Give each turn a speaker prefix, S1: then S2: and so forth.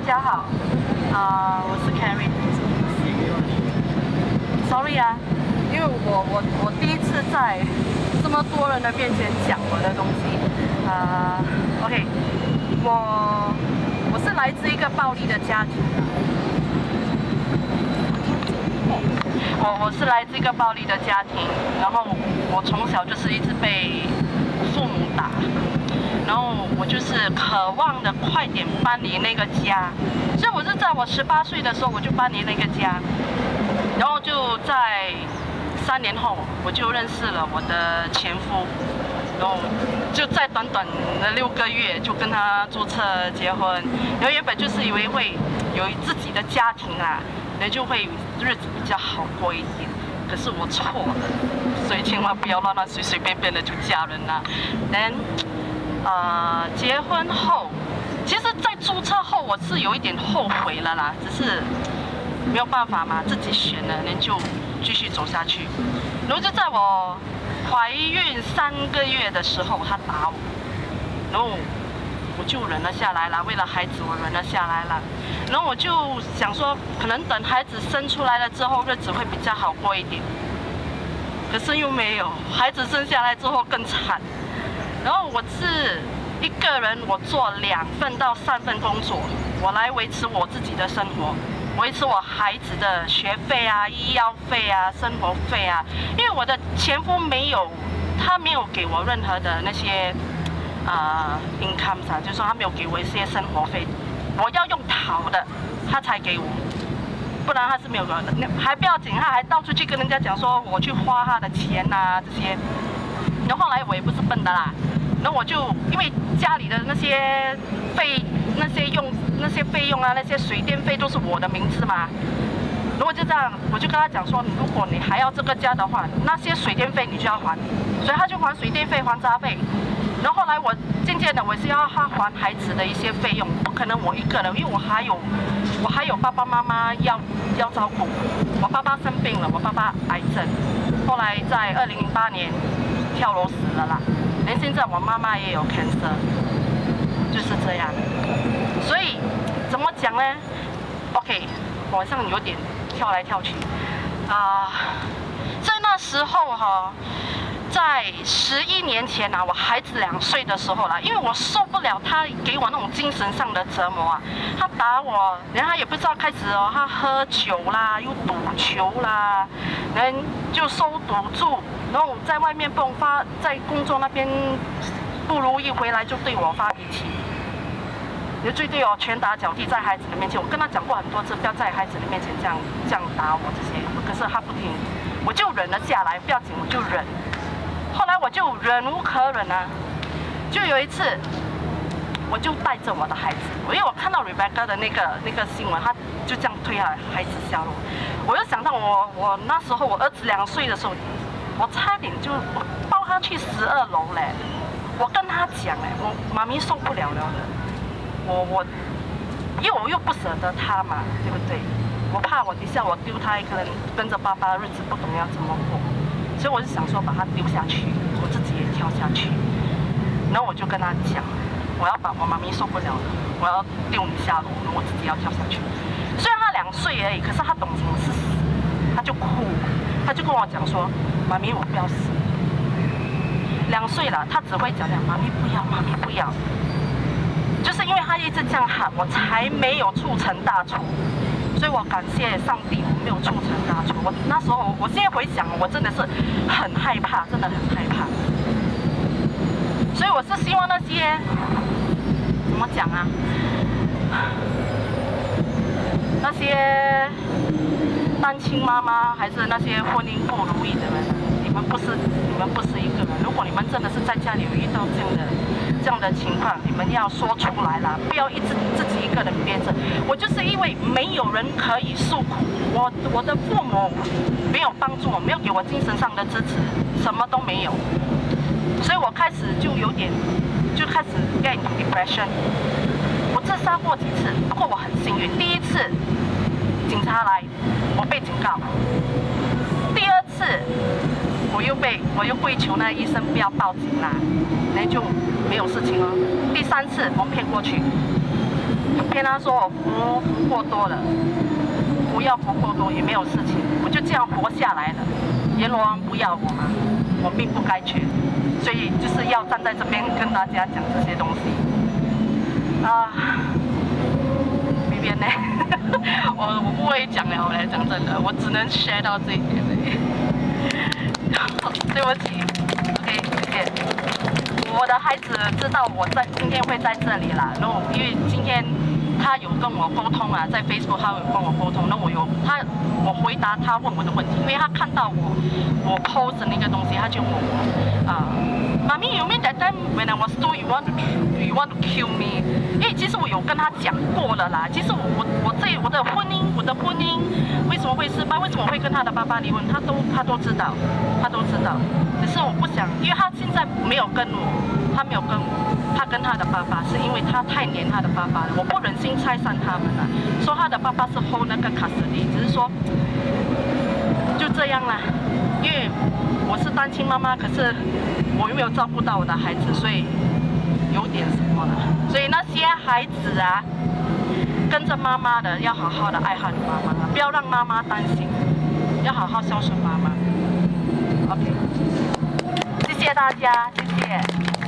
S1: 家好，我是 Carrie。Sorry 啊，因为我第一次在这么多人的面前讲我的东西。OK， 我是来自一个暴力的家庭。我是来自一个暴力的家庭，然后我从小就是一直被父母打。然后我就是渴望的快点搬离那个家，所以我是在我18岁的时候我就搬离那个家，然后就在3年后我就认识了我的前夫，然后就在短短的6个月就跟他注册结婚，然后原本就是以为会有自己的家庭啊，然后就会日子比较好过一点，可是我错了，所以千万不要让他随随便便的就嫁人啦。Then结婚后，其实在注册后我是有一点后悔了啦，只是没有办法嘛，自己选了，那就继续走下去。然后就在我怀孕3个月的时候，他打我，然后我就忍了下来了，为了孩子我忍了下来了。然后我就想说，可能等孩子生出来了之后，日子会比较好过一点。可是又没有，孩子生下来之后更惨。然后我是一个人，我做2份到3份工作，我来维持我自己的生活，维持我孩子的学费啊、医药费啊、生活费啊。因为我的前夫他没有给我任何的那些income 啊，就是说他没有给我一些生活费，我要用讨的，他才给我，不然他是没有给我的。还不要紧，他还到处去跟人家讲说我去花他的钱啊这些。然后后来我也不是笨的啦。然后我就因为家里的那些费用啊，那些水电费都是我的名字嘛。然后就这样，我就跟他讲说，如果你还要这个家的话，那些水电费你就要还。所以他就还水电费，还杂费。然后后来我渐渐的，我是要他还孩子的一些费用，不可能我一个人，因为我还有爸爸妈妈要照顾。我爸爸生病了，我爸爸癌症，后来在2008年跳楼死了啦。连现在我妈妈也有 cancer， 就是这样。所以怎么讲呢 ？OK， 我好像有点跳来跳去在那时候在11年前我孩子2岁的时候啦，因为我受不了他给我那种精神上的折磨啊，他打我，然后他也不知道开始他喝酒啦，又赌球啦，然后就收赌注，然后在外面在工作那边不如意回来就对我发脾气，也就对我拳打脚踢在孩子的面前。我跟他讲过很多次，不要在孩子的面前这样打我这些，可是他不听，我就忍了下来，不要紧，我就忍。后来我就忍无可忍啊，就有一次，我就带着我的孩子，因为我看到 Rebecca 的那个新闻，他就这样推孩子下楼，我就想到我那时候我儿子2岁的时候，我差点就抱他去12楼嘞，我跟他讲我妈咪受不了了的，因为我又不舍得他嘛，对不对？我怕我等下我丢他一个人跟着爸爸，日子不懂要怎么过。所以我就想说把他丢下去，我自己也跳下去。然后我就跟他讲，我妈咪受不了了，我要丢你下楼，我自己要跳下去。虽然他2岁而已，可是他懂什么是死，他就哭，他就跟我讲说，妈咪我不要死。2岁了，他只会讲妈咪不要，妈咪不要。就是因为他一直这样喊，我才没有促成大错。所以我感谢上帝，我没有促成大错。我那时候，我现在回想，我真的是很害怕，真的很害怕。所以我是希望那些怎么讲啊？那些单亲妈妈，还是那些婚姻不如意的人，你们不是一个人。如果你们真的是在家里有遇到这样的情况，你们要说出来啦，不要一直自己一个人憋着。我就是因为没有人可以诉苦，我的父母没有帮助我，没有给我精神上的支持，什么都没有，所以我开始就开始 get into depression。我自杀过几次，不过我很幸运，第1次警察来，我被警告；第2次我又跪求那个医生不要报警啦，那就没有事情了。第3次我骗过去，骗他说我福过多了，不要福过多也没有事情，我就这样活下来了。阎罗王不要我嘛，我命不该绝，所以就是要站在这边跟大家讲这些东西啊。这边呢，我不会讲了，我来讲真的，我只能 share 到这一点而已。对不起 ，OK， 谢谢。我的孩子知道我今天会在这里啦，然后因为今天他有跟我沟通啊，在 Facebook 他有跟我沟通，那我回答他问我的问题，因为他看到我 post 的那个东西，他就问我妈咪，you mean that time when I was told you want to kill me？ 因为其实我有跟他讲过了啦，其实我的婚姻为什么会失败，为什么会跟他的爸爸离婚，他都知道，只是我不想，因为他现在没有跟我，他没有跟我，他跟他的爸爸是因为他太黏他的爸爸了，我不忍心拆散他们了，说他的爸爸是 hold 那个卡斯蒂，只是说就这样啦，因为我是单亲妈妈，可是我又没有照顾到我的孩子，所以有点什么了，所以那些孩子啊，跟着妈妈的要好好的爱他的妈妈，不要让妈妈担心，要好好孝顺妈妈。OK， 谢谢大家，谢谢。